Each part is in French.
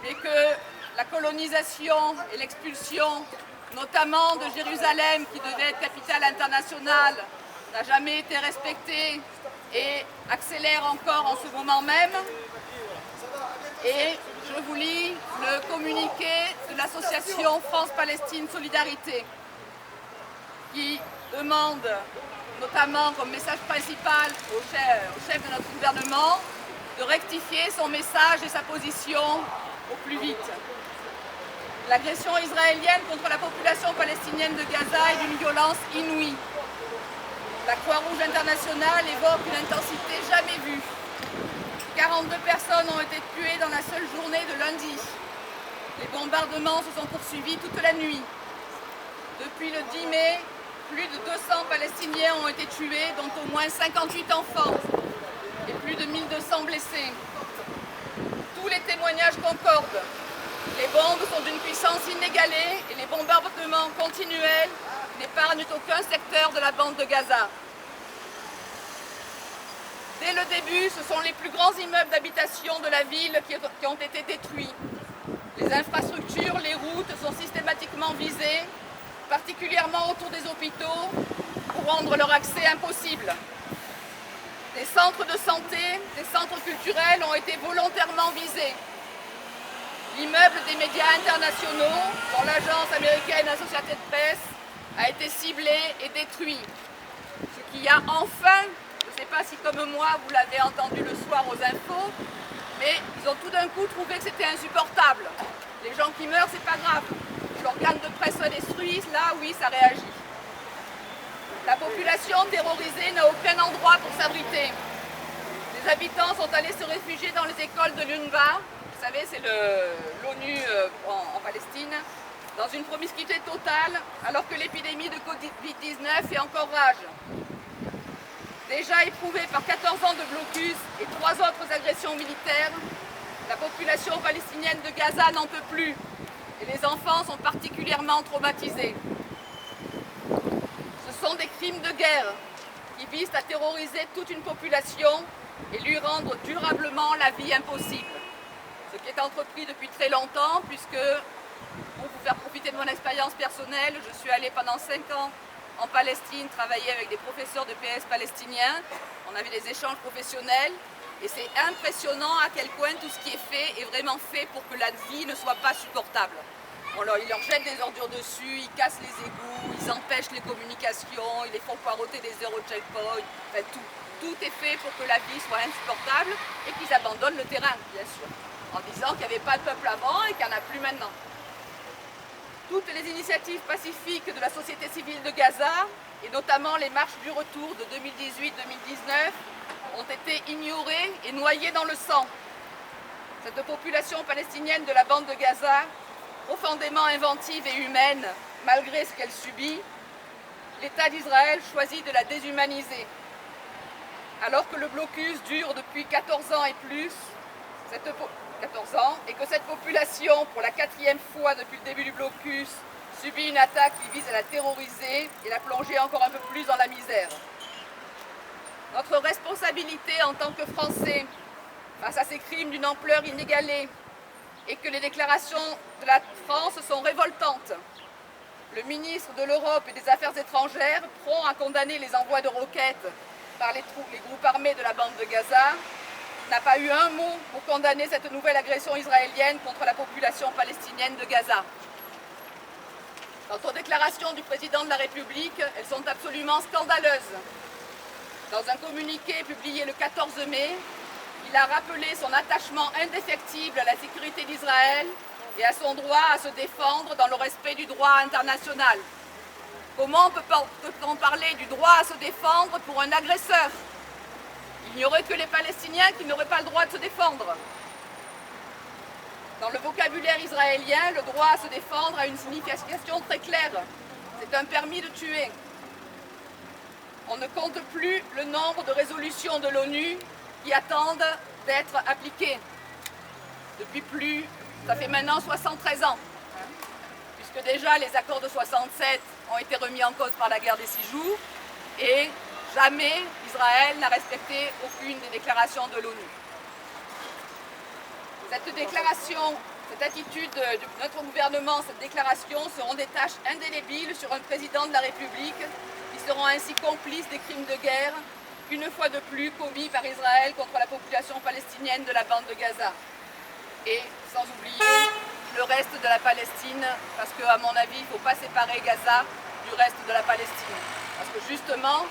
mais que la colonisation et l'expulsion, notamment de Jérusalem, qui devait être capitale internationale, n'a jamais été respectée et accélère encore en ce moment même. Et je vous lis le communiqué de l'association France-Palestine Solidarité, qui demande notamment comme message principal au chef de notre gouvernement de rectifier son message et sa position au plus vite. L'agression israélienne contre la population palestinienne de Gaza est d'une violence inouïe. La Croix-Rouge internationale évoque une intensité jamais vue. 42 personnes ont été tuées dans la seule journée de lundi. Les bombardements se sont poursuivis toute la nuit. Depuis le 10 mai, plus de 200 Palestiniens ont été tués, dont au moins 58 enfants et plus de 1200 blessés. Tous les témoignages concordent. Les bombes sont d'une puissance inégalée et les bombardements continuels n'épargnent aucun secteur de la bande de Gaza. Dès le début, ce sont les plus grands immeubles d'habitation de la ville qui ont été détruits. Les infrastructures, les routes sont systématiquement visées, particulièrement autour des hôpitaux, pour rendre leur accès impossible. Des centres de santé, des centres culturels ont été volontairement visés. L'immeuble des médias internationaux, dont l'agence américaine Associated Press, a été ciblé et détruit. Ce qui a enfin, je ne sais pas si comme moi vous l'avez entendu le soir aux infos, mais ils ont tout d'un coup trouvé que c'était insupportable. Les gens qui meurent, c'est pas grave. L'organe de presse soit détruit, là oui, ça réagit. La population terrorisée n'a aucun endroit pour s'abriter. Les habitants sont allés se réfugier dans les écoles de l'UNRWA, vous savez, c'est l'ONU en Palestine, dans une promiscuité totale, alors que l'épidémie de Covid-19 fait encore rage. Déjà éprouvée par 14 ans de blocus et 3 autres agressions militaires, la population palestinienne de Gaza n'en peut plus et les enfants sont particulièrement traumatisés. Ce sont des crimes de guerre qui visent à terroriser toute une population et lui rendre durablement la vie impossible. Ce qui est entrepris depuis très longtemps, puisque, pour vous faire profiter de mon expérience personnelle, je suis allée pendant 5 ans en Palestine travailler avec des professeurs de PS palestiniens. On avait des échanges professionnels et c'est impressionnant à quel point tout ce qui est fait est vraiment fait pour que la vie ne soit pas supportable. Ils leur jettent des ordures dessus, ils cassent les égouts, ils empêchent les communications, ils les font poireauter des heures au checkpoint, enfin tout. Tout est fait pour que la vie soit insupportable et qu'ils abandonnent le terrain, bien sûr, en disant qu'il n'y avait pas de peuple avant et qu'il n'y en a plus maintenant. Toutes les initiatives pacifiques de la société civile de Gaza, et notamment les marches du retour de 2018-2019, ont été ignorées et noyées dans le sang. Cette population palestinienne de la bande de Gaza, profondément inventive et humaine, malgré ce qu'elle subit, l'État d'Israël choisit de la déshumaniser. Alors que le blocus dure depuis 14 ans et plus, 14 ans, et que cette population, pour la 4e fois depuis le début du blocus, subit une attaque qui vise à la terroriser et la plonger encore un peu plus dans la misère. Notre responsabilité en tant que Français, face à ces crimes d'une ampleur inégalée, est que les déclarations de la France sont révoltantes. Le ministre de l'Europe et des Affaires étrangères, prompt à condamner les envois de roquettes par les groupes armés de la bande de Gaza, n'a pas eu un mot pour condamner cette nouvelle agression israélienne contre la population palestinienne de Gaza. Quant aux déclarations du président de la République, elles sont absolument scandaleuses. Dans un communiqué publié le 14 mai, il a rappelé son attachement indéfectible à la sécurité d'Israël et à son droit à se défendre dans le respect du droit international. Comment peut-on parler du droit à se défendre pour un agresseur ? Il n'y aurait que les Palestiniens qui n'auraient pas le droit de se défendre. Dans le vocabulaire israélien, le droit à se défendre a une signification très claire. C'est un permis de tuer. On ne compte plus le nombre de résolutions de l'ONU qui attendent d'être appliquées. Ça fait maintenant 73 ans, puisque déjà les accords de 67 ont été remis en cause par la guerre des 6 jours, et jamais Israël n'a respecté aucune des déclarations de l'ONU. Cette déclaration Cette attitude de notre gouvernement, cette déclaration seront des tâches indélébiles sur un président de la République qui seront ainsi complices des crimes de guerre, une fois de plus commis par Israël contre la population palestinienne de la bande de Gaza. Et sans oublier le reste de la Palestine, parce qu'à mon avis, il ne faut pas séparer Gaza du reste de la Palestine. Parce que justement,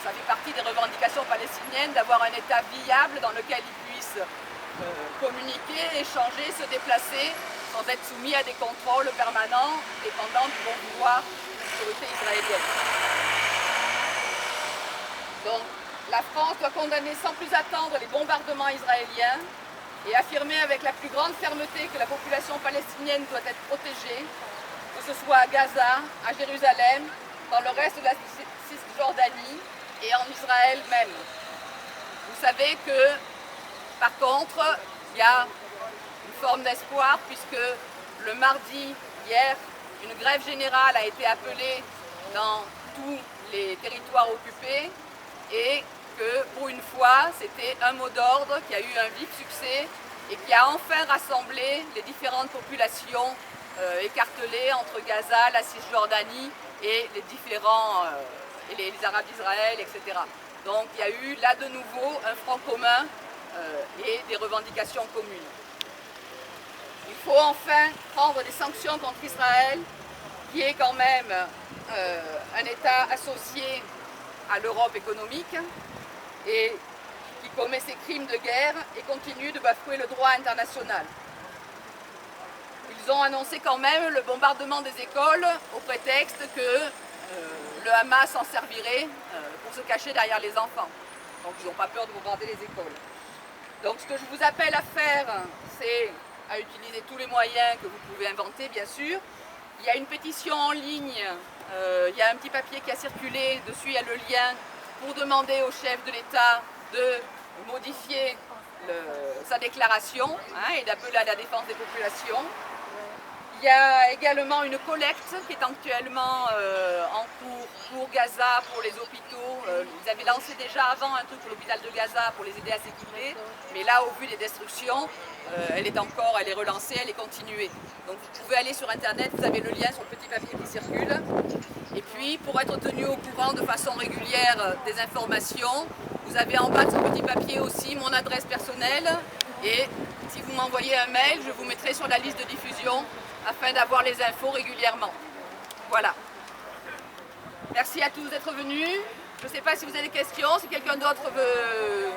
ça fait partie des revendications palestiniennes d'avoir un État viable dans lequel ils puissent communiquer, échanger, se déplacer sans être soumis à des contrôles permanents dépendant du bon vouloir de l'autorité israélienne. Donc la France doit condamner sans plus attendre les bombardements israéliens et affirmer avec la plus grande fermeté que la population palestinienne doit être protégée, que ce soit à Gaza, à Jérusalem, dans le reste de la Cisjordanie et en Israël même. Vous savez que, par contre, il y a une forme d'espoir puisque le mardi, hier, une grève générale a été appelée dans tous les territoires occupés et que, pour une fois, c'était un mot d'ordre qui a eu un vif succès et qui a enfin rassemblé les différentes populations écartelées entre Gaza, la Cisjordanie et les différents les Arabes d'Israël, etc. Donc il y a eu là de nouveau un front commun et des revendications communes. Il faut enfin prendre des sanctions contre Israël, qui est quand même un État associé à l'Europe économique et qui commet ses crimes de guerre et continue de bafouer le droit international. Ils ont annoncé quand même le bombardement des écoles au prétexte que le Hamas s'en servirait pour se cacher derrière les enfants. Donc ils n'ont pas peur de bombarder les écoles. Donc ce que je vous appelle à faire, c'est à utiliser tous les moyens que vous pouvez inventer, bien sûr. Il y a une pétition en ligne, il y a un petit papier qui a circulé, dessus il y a le lien pour demander au chef de l'État de modifier sa déclaration et d'appeler à la défense des populations. Il y a également une collecte qui est actuellement en cours pour Gaza, pour les hôpitaux. Ils avaient lancé déjà avant un truc pour l'hôpital de Gaza pour les aider à s'équiper. Mais là, au vu des destructions, elle est relancée, elle est continuée. Donc vous pouvez aller sur Internet, vous avez le lien sur le petit papier qui circule. Et puis, pour être tenu au courant de façon régulière des informations, vous avez en bas de ce petit papier aussi mon adresse personnelle. Et si vous m'envoyez un mail, je vous mettrai sur la liste de diffusion afin d'avoir les infos régulièrement. Voilà. Merci à tous d'être venus. Je ne sais pas si vous avez des questions, si quelqu'un d'autre veut